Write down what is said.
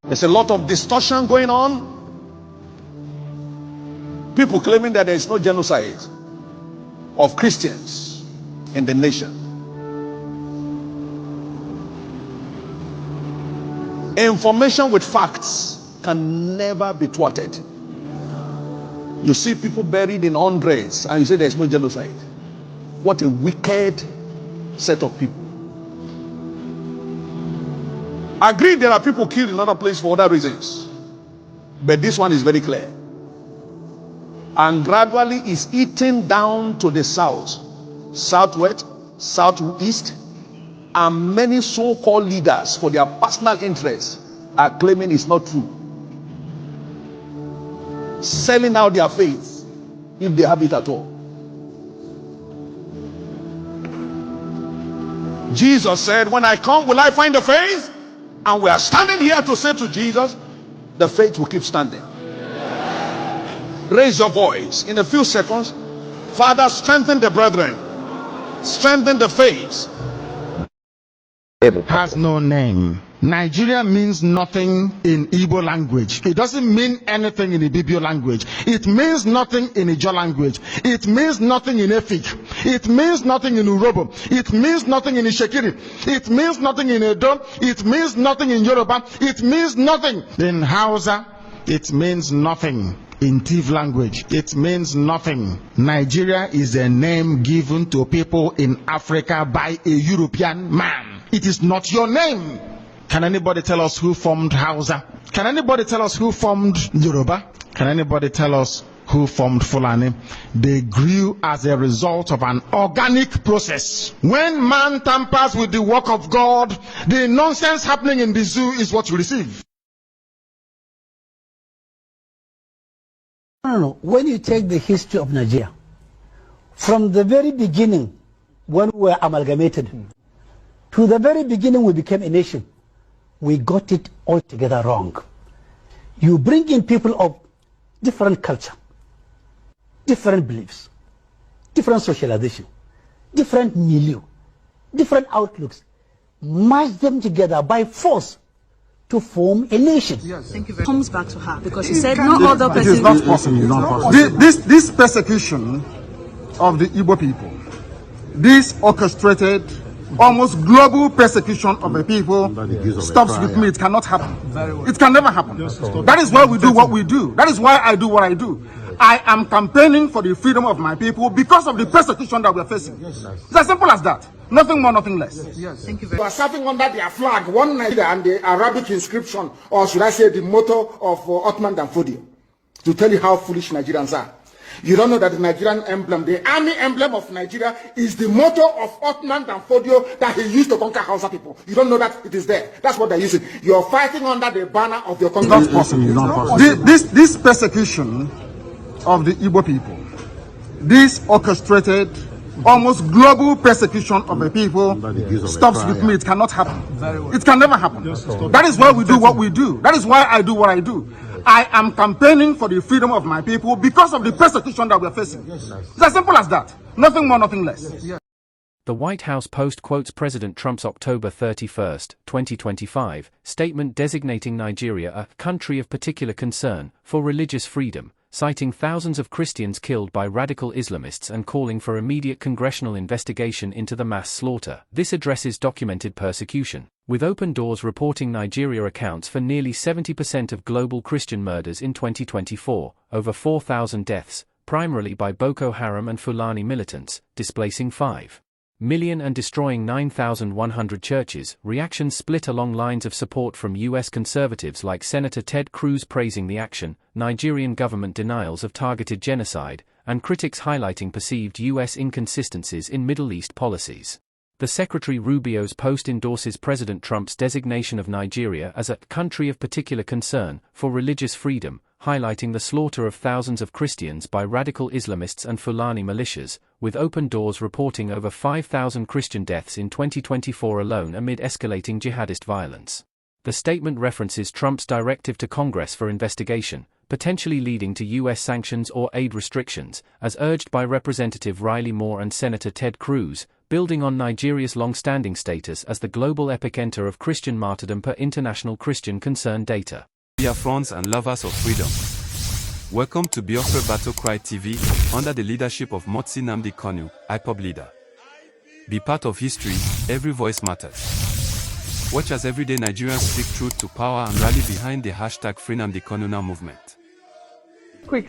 There's a lot of distortion going on. People claiming that there is no genocide of Christians in the nation. Information with facts can never be thwarted. You see people buried in hundreds and you say there's no genocide. What a wicked set of people. Agreed, there are people killed in other places for other reasons, but this one is very clear, and gradually is eating down to the south, southwest, southeast, and many so-called leaders for their personal interests are claiming it's not true, selling out their faith if they have it at all. Jesus said, when I come, will I find the faith? And we are standing here to say to Jesus, the faith will keep standing. Raise your voice in a few seconds. Father, strengthen the brethren, strengthen the faith. Has no name. Nigeria means nothing in Igbo language. It doesn't mean anything in Ibibio language. It means nothing in Ijo language. It means nothing in Efik. It means nothing in Urobo. It means nothing in Ishekiri. It means nothing in Edo. It means nothing in Yoruba. It means nothing in Hausa. It means nothing in Tiv language. It means nothing. Nigeria is a name given to people in Africa by a European man. It is not your name. Can anybody tell us who formed Hausa? Can anybody tell us who formed Yoruba? Can anybody tell us who formed Fulani? They grew as a result of an organic process. When man tampers with the work of God, the nonsense happening in the zoo is what you receive. No. When you take the history of Nigeria, from the very beginning, when we were amalgamated, to the very beginning we became a nation, we got it altogether wrong. You bring in people of different culture, different beliefs, different socialization, different milieu, different outlooks, merge them together by force to form a nation. Yes. Thank you very much. Comes back to her because she said no other person. It is not possible. This persecution of the Igbo people, this orchestrated, almost global persecution of the people stops with me. It cannot happen. It can never happen. That is why we do what we do. That is why I do what I do. I am campaigning for the freedom of my people because of the persecution that we are facing. It's as simple as that. Nothing more, nothing less. Thank you very much. They are serving under their flag, one Nigeria, and the Arabic inscription, or should I say the motto of Ottoman Danfodio, to tell you how foolish Nigerians are. You don't know that the Nigerian emblem, the army emblem of Nigeria, is the motto of Ottoman Danfodio that he used to conquer Hausa people. You don't know that it is there. That's what they're using. You're fighting under the banner of your country. It's not possible. This persecution of the Igbo people, this orchestrated, almost global persecution of the people stops with me. It cannot happen. It can never happen. That is why we do what we do. That is why I do what I do. I am campaigning for the freedom of my people because of the persecution that we are facing. It's as simple as that. Nothing more, nothing less. The White House Post quotes President Trump's October 31, 2025, statement designating Nigeria a country of particular concern for religious freedom, citing thousands of Christians killed by radical Islamists and calling for immediate congressional investigation into the mass slaughter. This addresses documented persecution, with Open Doors reporting Nigeria accounts for nearly 70% of global Christian murders in 2024, over 4,000 deaths, primarily by Boko Haram and Fulani militants, displacing 5 million and destroying 9,100 churches. Reactions split along lines of support from U.S. conservatives like Senator Ted Cruz praising the action, Nigerian government denials of targeted genocide, and critics highlighting perceived U.S. inconsistencies in Middle East policies. The Secretary Rubio's post endorses President Trump's designation of Nigeria as a country of particular concern for religious freedom, highlighting the slaughter of thousands of Christians by radical Islamists and Fulani militias, with Open Doors reporting over 5,000 Christian deaths in 2024 alone amid escalating jihadist violence. The statement references Trump's directive to Congress for investigation, potentially leading to U.S. sanctions or aid restrictions, as urged by Representative Riley Moore and Senator Ted Cruz, building on Nigeria's long-standing status as the global epicenter of Christian martyrdom per International Christian Concern data. Dear friends and lovers of freedom, welcome to Biafra Battle Cry TV, under the leadership of Motsi Nnamdi Kanu, IPOB leader. Be part of history, every voice matters. Watch as everyday Nigerians speak truth to power and rally behind the hashtag Free Nnamdi Kanu Now movement.